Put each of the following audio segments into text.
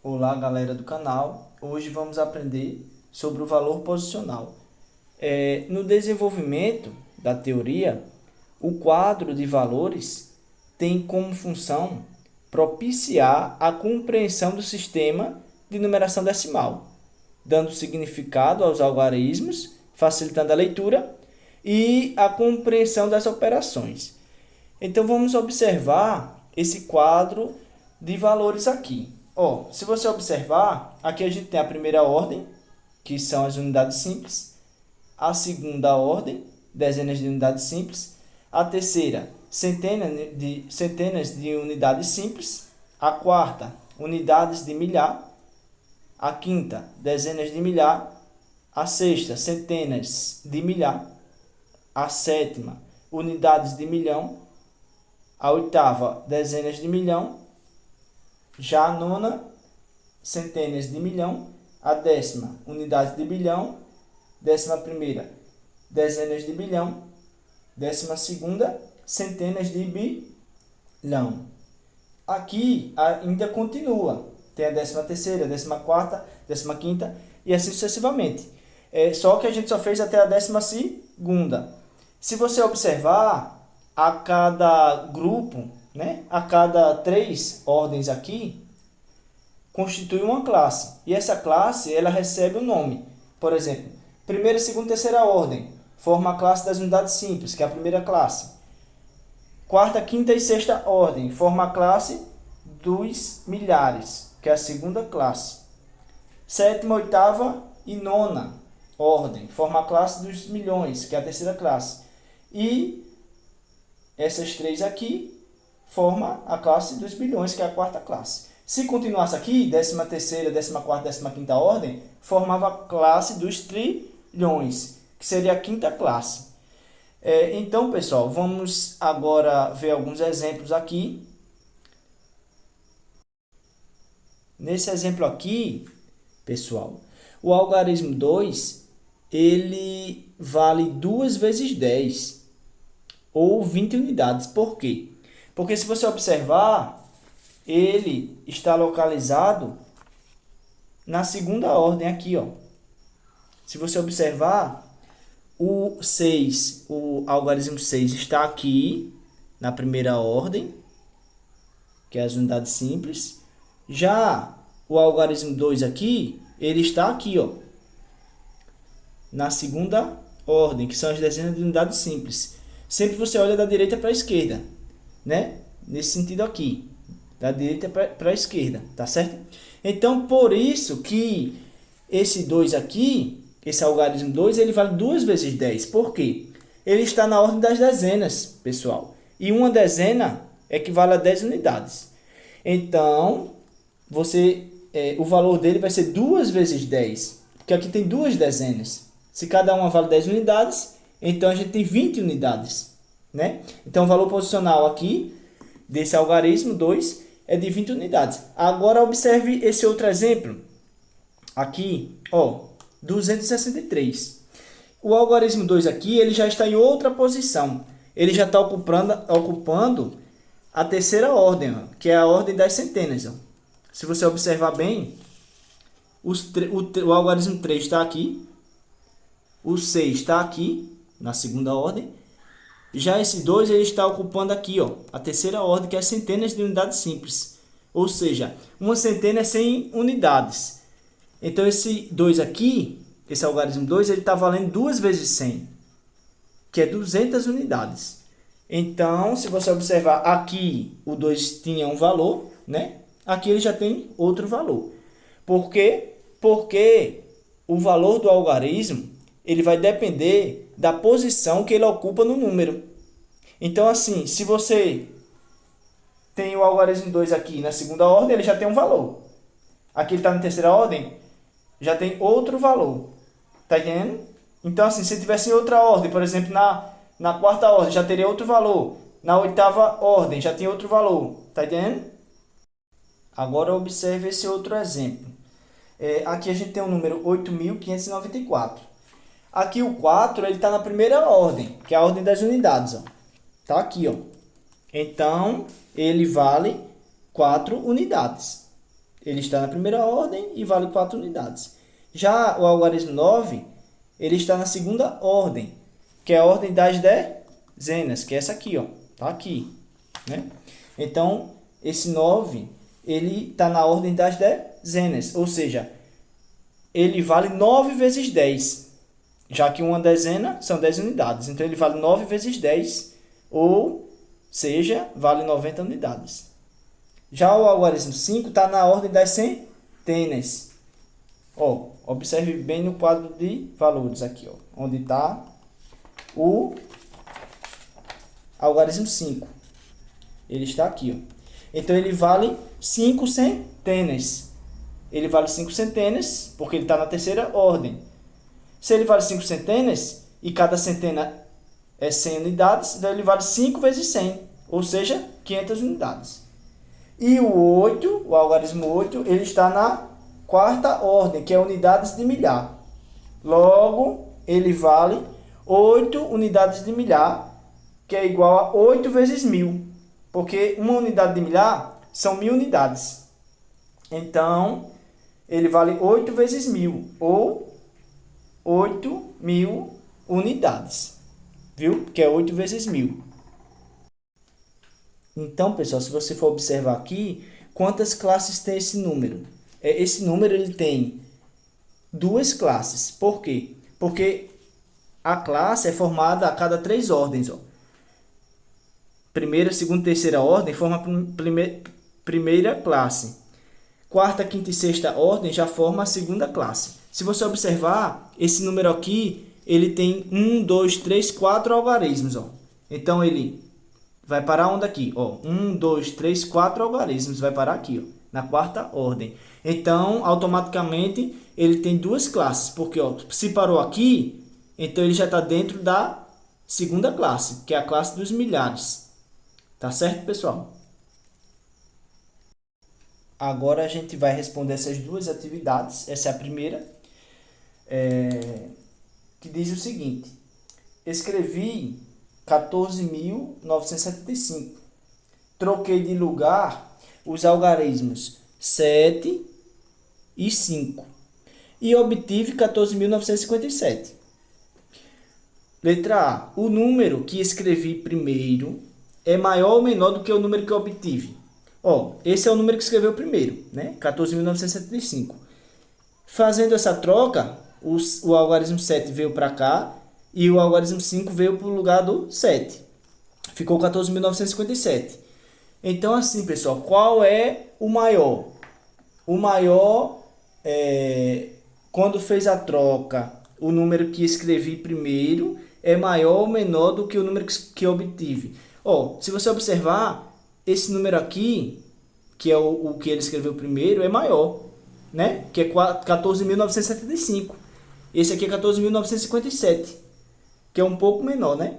Olá, galera do canal. Hoje vamos aprender sobre o valor posicional. No desenvolvimento da teoria, o quadro de valores tem como função propiciar a compreensão do sistema de numeração decimal, dando significado aos algarismos, facilitando a leitura e a compreensão das operações. Então vamos observar esse quadro de valores aqui. Se você observar, aqui a gente tem a primeira ordem, que são as unidades simples, a segunda ordem, dezenas de unidades simples, a terceira, centenas de unidades simples, a quarta, unidades de milhar, a quinta, dezenas de milhar, a sexta, centenas de milhar, a sétima, unidades de milhão, a oitava, dezenas de milhão, já a nona, centenas de milhão, a décima, unidades de bilhão, 11ª, dezenas de bilhão, 12ª, centenas de bilhão. Aqui ainda continua, tem a 13ª, 14ª, 15ª e assim sucessivamente. Só que a gente só fez até a 12ª. Se você observar, a cada grupo, a cada 3 ordens aqui, constitui uma classe. E essa classe ela recebe um nome. Por exemplo, primeira, segunda e terceira ordem forma a classe das unidades simples, que é a primeira classe. Quarta, quinta e sexta ordem forma a classe dos milhares, que é a segunda classe. Sétima, oitava e nona ordem forma a classe dos milhões, que é a terceira classe. E essas 3 aqui formam a classe dos bilhões, que é a quarta classe. Se continuasse aqui, 13ª, 14ª, 15ª ordem, formava a classe dos trilhões, que seria a quinta classe. Então, pessoal, vamos agora ver alguns exemplos aqui. Nesse exemplo aqui, pessoal, o algarismo 2, ele vale 2 vezes 10. Ou 20 unidades. Por quê? Porque se você observar, ele está localizado na segunda ordem aqui. Se você observar, o algarismo 6 está aqui na primeira ordem, que é as unidades simples. Já o algarismo 2 aqui, ele está aqui, na segunda ordem, que são as dezenas de unidades simples. Sempre você olha da direita para a esquerda, Nesse sentido aqui, da direita para a esquerda, tá certo? Então, por isso que esse 2 aqui, esse algarismo 2, ele vale 2 vezes 10. Por quê? Ele está na ordem das dezenas, pessoal. E uma dezena equivale a 10 unidades. Então, o valor dele vai ser 2 vezes 10, porque aqui tem 2 dezenas. Se cada uma vale 10 unidades, então a gente tem 20 unidades, Então o valor posicional aqui desse algarismo 2 é de 20 unidades. Agora observe esse outro exemplo. Aqui, 263. O algarismo 2 aqui, ele já está em outra posição. Ele já está ocupando a terceira ordem, que é a ordem das centenas. Se você observar bem, o algarismo 3 está aqui, o 6 está aqui, na segunda ordem. Já esse 2 ele está ocupando aqui, a terceira ordem, que é centenas de unidades simples. Ou seja, uma centena é 100 unidades. Então, esse 2 aqui, esse algarismo 2, ele está valendo 2 vezes 100, que é 200 unidades. Então, se você observar aqui, o 2 tinha um valor, Aqui ele já tem outro valor. Por quê? Porque o valor do algarismo ele vai depender da posição que ele ocupa no número. Então, assim, se você tem o algarismo 2 aqui na segunda ordem, ele já tem um valor. Aqui ele está na terceira ordem, já tem outro valor. Tá entendendo? Então, assim, se tivesse em outra ordem, por exemplo, na quarta ordem, já teria outro valor. Na oitava ordem, já tem outro valor. Tá entendendo? Agora, observe esse outro exemplo. Aqui a gente tem o número 8.594. Aqui o 4 ele está na primeira ordem, que é a ordem das unidades. Está aqui. Então, ele vale 4 unidades. ele está na primeira ordem e vale 4 unidades. Já o algarismo 9, ele está na segunda ordem, que é a ordem das dezenas, que é essa aqui, ó, tá aqui, né? Então, esse 9, ele está na ordem das dezenas, ou seja, ele vale 9 vezes 10, já que uma dezena são 10 unidades. Então, ele vale 9 vezes 10, ou seja, vale 90 unidades. Já o algarismo 5 está na ordem das centenas. Ó, observe bem no quadro de valores aqui, ó, onde está o algarismo 5. Ele está aqui, ó. Então, ele vale 5 centenas. Ele vale 5 centenas, porque ele está na terceira ordem. Se ele vale 5 centenas, e cada centena é 100 unidades, então ele vale 5 vezes 100, ou seja, 500 unidades. E o 8, o algarismo 8, ele está na quarta ordem, que é unidades de milhar. Logo, ele vale 8 unidades de milhar, que é igual a 8 vezes 1000. Porque uma unidade de milhar são 1000 unidades. Então, ele vale 8 vezes 1000, ou 8.000 unidades. Viu? Que é 8 vezes 1000. Então, pessoal, se você for observar aqui, quantas classes tem esse número? Esse número ele tem duas classes. Por quê? Porque a classe é formada a cada 3 ordens. Ó. Primeira, segunda e terceira ordem forma a primeira classe. Quarta, quinta e sexta ordem já forma a segunda classe. Se você observar, esse número aqui, ele tem 1, 2, 3, 4 algarismos. Ó. Então, ele vai parar onde aqui? Ó, 1, 2, 3, 4 algarismos. Vai parar aqui, ó, na quarta ordem. Então, automaticamente, ele tem duas classes. Porque ó, se parou aqui, então ele já está dentro da segunda classe, que é a classe dos milhares. Tá certo, pessoal? Agora a gente vai responder essas duas atividades. Essa é a primeira, que diz o seguinte. Escrevi 14.975. Troquei de lugar os algarismos 7 e 5. E obtive 14.957. Letra A. O número que escrevi primeiro é maior ou menor do que o número que eu obtive? Ó, esse é o número que escreveu primeiro, né? 14.975. Fazendo essa troca, o algarismo 7 veio para cá e o algarismo 5 veio para o lugar do 7. Ficou 14.957. Então, assim, pessoal, qual é o maior? O maior, quando fez a troca, o número que escrevi primeiro é maior ou menor do que o número que eu obtive. Ó, se você observar, esse número aqui, que é o que ele escreveu primeiro, é maior, né? Que é 14.975. Esse aqui é 14.957, que é um pouco menor, né?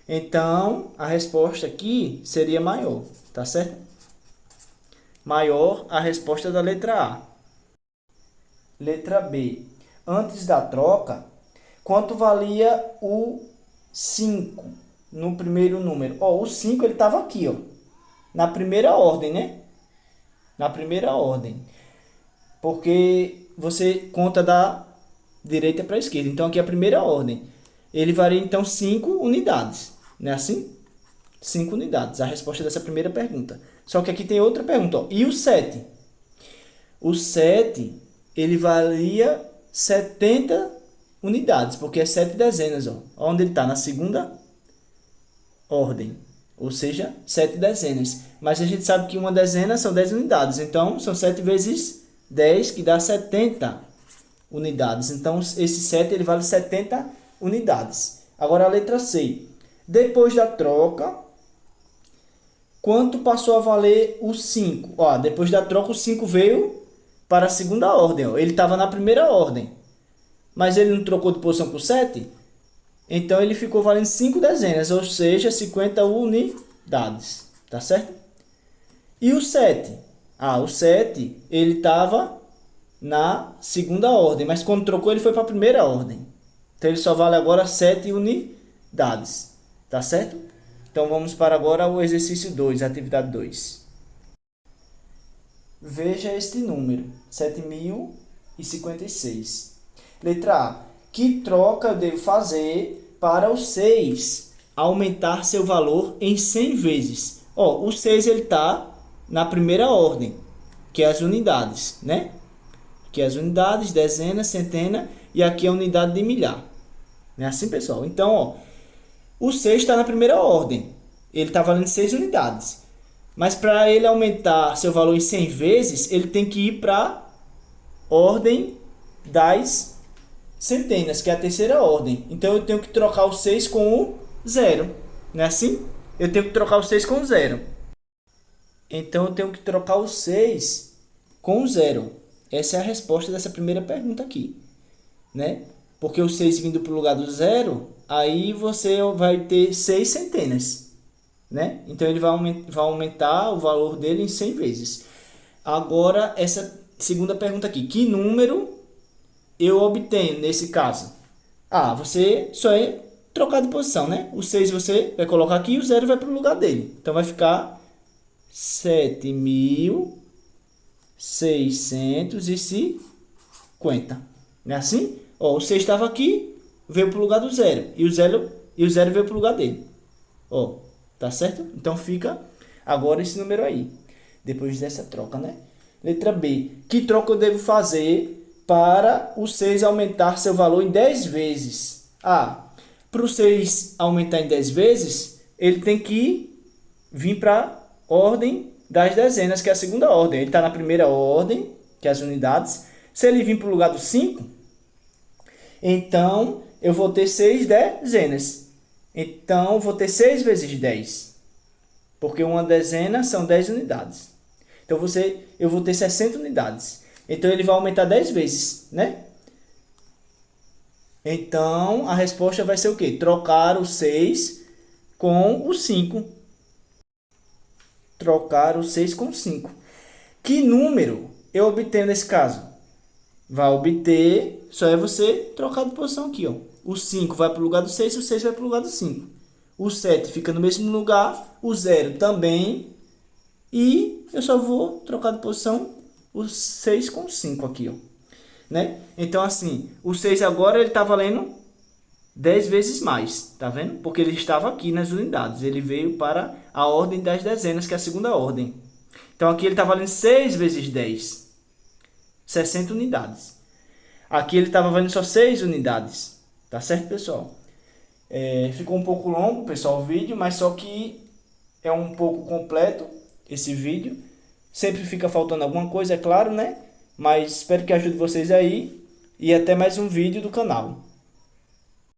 Então, a resposta aqui seria maior, tá certo? Maior a resposta da letra A. Letra B. Antes da troca, quanto valia o 5 no primeiro número? Ó, o 5 ele estava aqui, ó, na primeira ordem, né? Na primeira ordem. Porque você conta da direita para a esquerda. Então, aqui é a primeira ordem. Ele varia, então, 5 unidades. Não é assim? 5 unidades. A resposta dessa primeira pergunta. Só que aqui tem outra pergunta. Ó. E o 7? O 7, ele valia 70 unidades. Porque é 7 dezenas. Ó. Onde ele está? Na segunda ordem. Ou seja, 7 dezenas. Mas a gente sabe que uma dezena são 10 unidades. Então, são 7 vezes 10, que dá 70 unidades. Então, esse 7 ele vale 70 unidades. Agora, a letra C. Depois da troca, quanto passou a valer o 5? Ó, depois da troca, o 5 veio para a segunda ordem. Ó. Ele estava na primeira ordem. Mas ele não trocou de posição com o 7? Então, ele ficou valendo 5 dezenas, ou seja, 50 unidades. Tá certo? E o 7? Ah, o 7, ele estava na segunda ordem, mas quando trocou, ele foi para a primeira ordem. Então, ele só vale agora 7 unidades. Tá certo? Então, vamos para agora o exercício 2, atividade 2. Veja este número, 7.056. Letra A. Que troca eu devo fazer para o 6 aumentar seu valor em 100 vezes? Ó, o 6 está na primeira ordem, que é as unidades, né? Aqui as unidades, dezena, centena, e aqui a unidade de milhar. Não é assim, pessoal? Então, ó, o 6 está na primeira ordem. Ele está valendo 6 unidades. Mas para ele aumentar seu valor em 100 vezes, ele tem que ir para a ordem das centenas, que é a terceira ordem. Então, eu tenho que trocar o 6 com o 0. Não é assim? Eu tenho que trocar o 6 com o 0. Então, eu tenho que trocar o 6 com o 0. Essa é a resposta dessa primeira pergunta aqui, né? Porque o 6 vindo para o lugar do 0, aí você vai ter 6 centenas, né? Então, ele vai aumentar o valor dele em 100 vezes. Agora, essa segunda pergunta aqui. Que número eu obtenho nesse caso? Ah, você só é trocar de posição, né? O 6 você vai colocar aqui e o 0 vai para o lugar dele. Então, vai ficar 7.650. Não é assim? Ó, o 6 estava aqui, veio para o lugar do 0. E o 0 veio para o lugar dele. Ó, tá certo? Então, fica agora esse número aí. Depois dessa troca, né? Letra B. Que troca eu devo fazer para o 6 aumentar seu valor em 10 vezes? Ah, para o 6 aumentar em 10 vezes, ele tem que vir para a ordem das dezenas, que é a segunda ordem. Ele está na primeira ordem, que é as unidades. Se ele vir para o lugar do 5, então eu vou ter 6 dezenas. Então, vou ter 6 vezes 10. Porque uma dezena são 10 unidades. Então, eu vou ter 60 unidades. Então, ele vai aumentar 10 vezes, né? Então, a resposta vai ser o quê? Trocar o 6 com o 5. Trocar o 6 com 5. Que número eu obtenho nesse caso? Vai obter, só é você trocar de posição aqui, ó. O 5 vai para o lugar do 6 e o 6 vai para o lugar do 5. O 7 fica no mesmo lugar, o 0 também. E eu só vou trocar de posição o 6 com 5 aqui, ó. Né? Então, assim, o 6 agora ele está valendo 10 vezes mais, tá vendo? Porque ele estava aqui nas unidades. Ele veio para a ordem das dezenas, que é a segunda ordem. Então, aqui ele está valendo 6 vezes 10. 60 unidades. Aqui ele estava valendo só 6 unidades. Tá certo, pessoal? Ficou um pouco longo, pessoal, o vídeo, mas só que é um pouco completo esse vídeo. Sempre fica faltando alguma coisa, é claro, né? Mas espero que ajude vocês aí. E até mais um vídeo do canal.